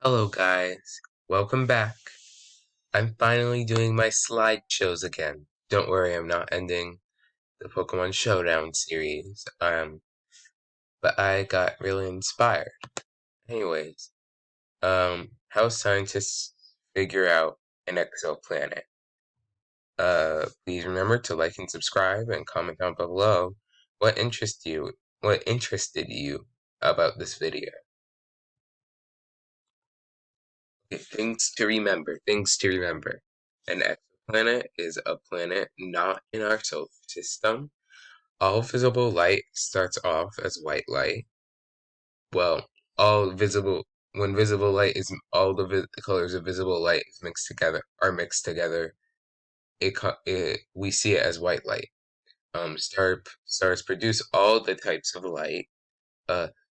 Hello guys, welcome back. I'm finally doing my slideshows again. Don't worry, I'm not ending the Pokemon Showdown series. But I got really inspired. Anyways, how scientists figure out an exoplanet. Please remember to like and subscribe and comment down below what interested you about this video. Things to remember. An exoplanet is a planet not in our solar system. All visible light starts off as white light. Well, when visible light is all the colors of visible light is mixed together. We see it as white light. Stars produce all the types of light.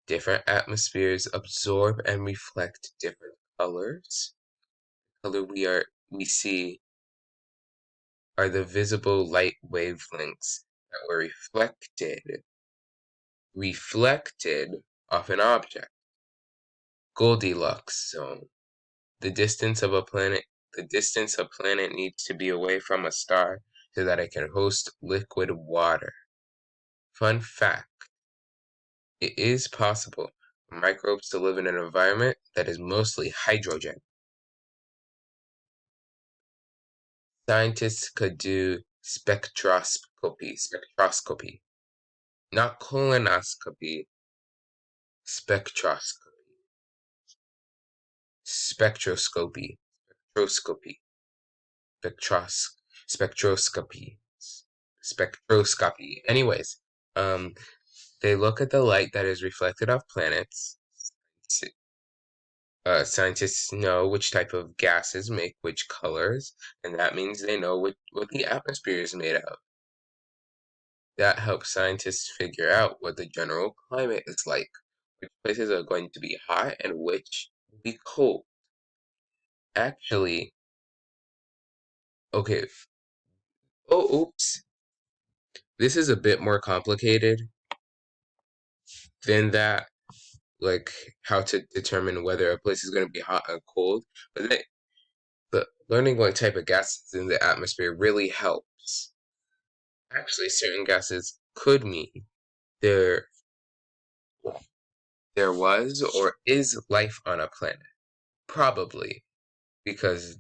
Different atmospheres absorb and reflect different colors. Color we see are the visible light wavelengths that were reflected off an object. Goldilocks zone. The distance a planet needs to be away from a star so that it can host liquid water. Fun fact, it is possible for microbes to live in an environment that is mostly hydrogen. Scientists could do spectroscopy, not colonoscopy, spectroscopy, spectroscopy, spectroscopy. Anyways, they look at the light that is reflected off planets. Scientists know which type of gases make which colors, and that means they know what the atmosphere is made of. That helps scientists figure out what the general climate is like, which places are going to be hot and which will be cold. Actually, okay. Oh, oops. This is a bit more complicated than that, like how to determine whether a place is going to be hot or cold. But learning what type of gases in the atmosphere really helps. Actually, certain gases could mean there was or is life on a planet. Probably, because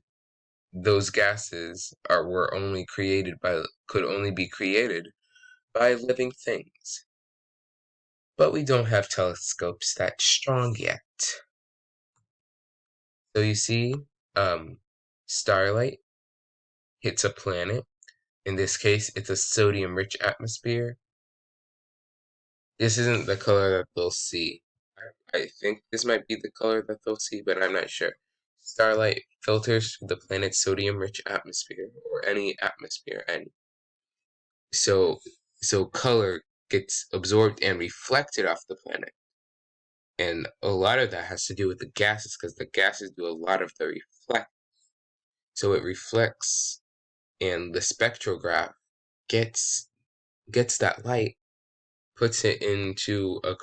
those gases could only be created by living things. But we don't have telescopes that strong yet. So you see, starlight hits a planet. In this case, it's a sodium-rich atmosphere. This isn't the color that they'll see. I think this might be the color that they'll see, but I'm not sure. Starlight filters through the planet's sodium-rich atmosphere, or any atmosphere, and so color gets absorbed and reflected off the planet. And a lot of that has to do with the gases, because the gases do a lot of the reflect. So it reflects, and the spectrograph gets that light, puts it into a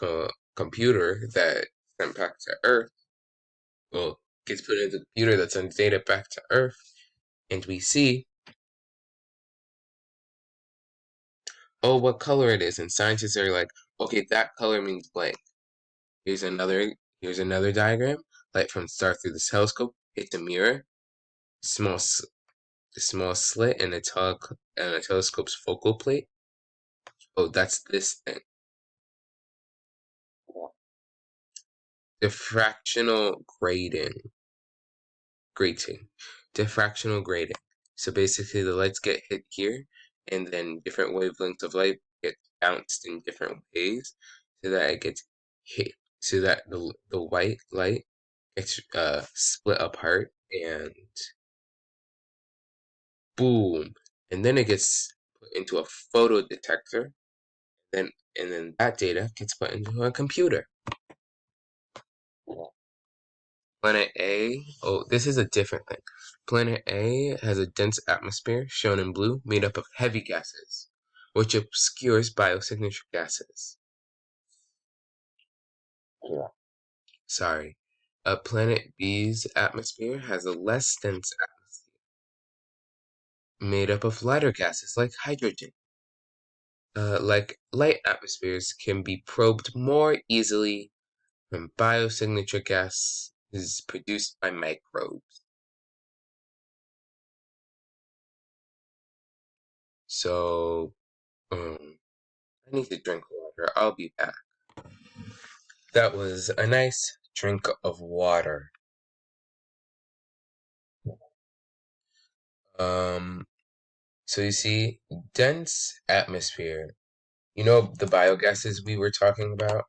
computer that sent back to Earth. Well, gets put into the computer that sends data back to Earth, and we see, oh, what color it is. And scientists are like, okay, that color means blank. Here's another diagram. Light from star through the telescope hits a mirror. Small slit in a telescope's focal plate. Oh, that's this thing. Diffractional grating. So basically the lights get hit here, and then different wavelengths of light get bounced in different ways so that it gets hit, so that the white light gets split apart, and boom, and then it gets put into a photo detector, and then that data gets put into a computer. Planet A, oh, this is a different thing. Planet A has a dense atmosphere, shown in blue, made up of heavy gases, which obscures biosignature gases. Sorry. Planet B's atmosphere has a less dense atmosphere made up of lighter gases like hydrogen. Like light atmospheres can be probed more easily when biosignature gas is produced by microbes. So, I need to drink water. I'll be back. That was a nice drink of water. So you see, dense atmosphere. You know the biogases we were talking about?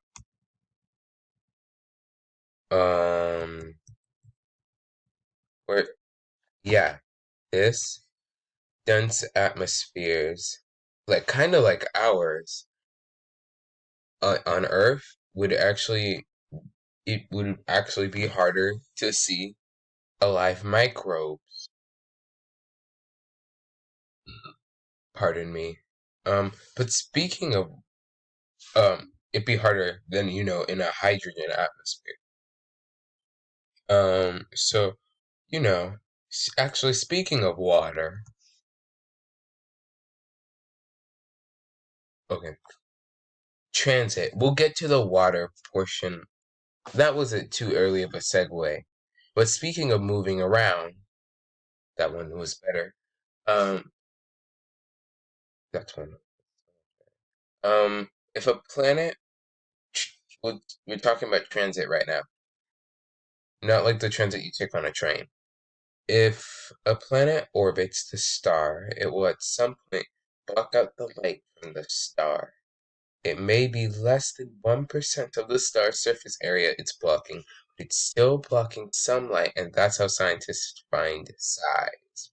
Um, where, yeah, this dense atmospheres, like kind of like ours, on Earth, it would actually be harder to see alive microbes. Pardon me. But speaking of, it'd be harder than, in a hydrogen atmosphere. So, actually speaking of water, okay, transit. We'll get to the water portion. That wasn't too early of a segue. But speaking of moving around, that one was better. Um, that's one. If a planet, we're talking about transit right now, not like the transit you take on a train. If a planet orbits the star, it will at some point block out the light from the star. It may be less than 1% of the star's surface area it's blocking, but it's still blocking some light, and that's how scientists find size.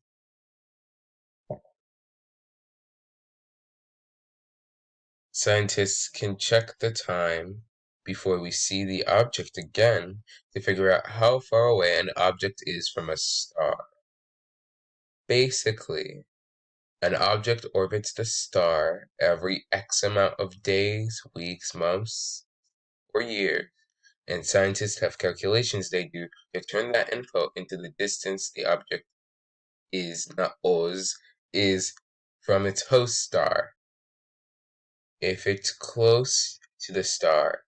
Scientists can check the time before we see the object again to figure out how far away an object is from a star. Basically, an object orbits the star every X amount of days, weeks, months, or years, and scientists have calculations they do to turn that info into the distance the object is from its host star. If it's close to the star,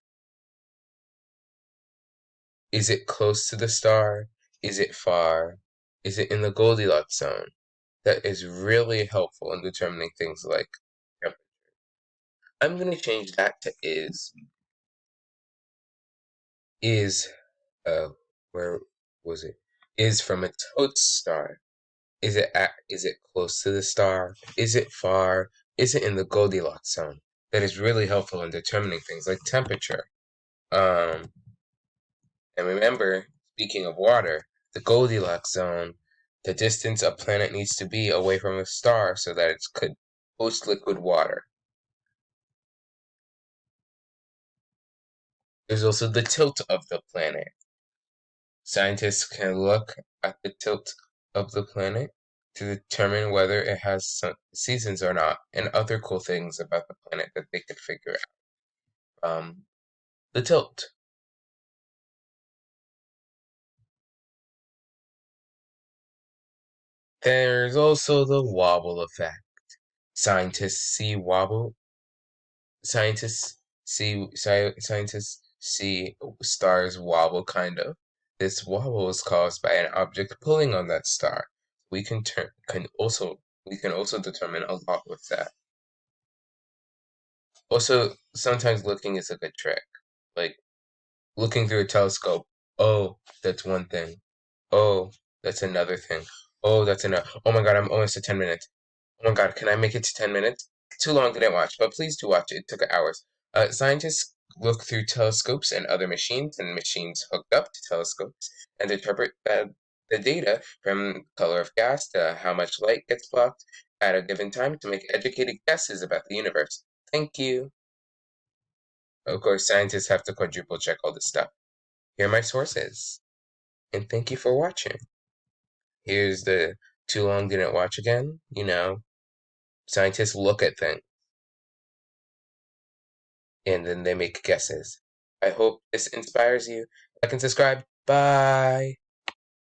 is it close to the star? Is it far? Is it in the Goldilocks zone? That is really helpful in determining things like temperature. I'm going to change that to is. Is, where was it? Is from its host star. Is it close to the star? Is it far? Is it in the Goldilocks zone? That is really helpful in determining things like temperature. Um, and remember, speaking of water, the Goldilocks zone, the distance a planet needs to be away from a star so that it could host liquid water. There's also the tilt of the planet. Scientists can look at the tilt of the planet to determine whether it has some seasons or not, and other cool things about the planet that they could figure out. The tilt. There's also the wobble effect. Scientists see wobble. Scientists see stars wobble, kind of. This wobble is caused by an object pulling on that star. We can also determine a lot with that. Also, sometimes looking is a good trick. Like looking through a telescope. Oh, that's one thing. Oh, that's another thing. Oh, that's another. Oh my god, I'm almost at 10 minutes. Oh my god, can I make it to 10 minutes? Too long, didn't watch, but please do watch it. It took hours. Scientists look through telescopes and other machines and machines hooked up to telescopes and interpret the data from color of gas to how much light gets blocked at a given time to make educated guesses about the universe. Thank you. Of course, scientists have to quadruple check all this stuff. Here are my sources. And thank you for watching. Here's the too long didn't watch again. Scientists look at things and then they make guesses. I hope this inspires you. Like and subscribe. Bye.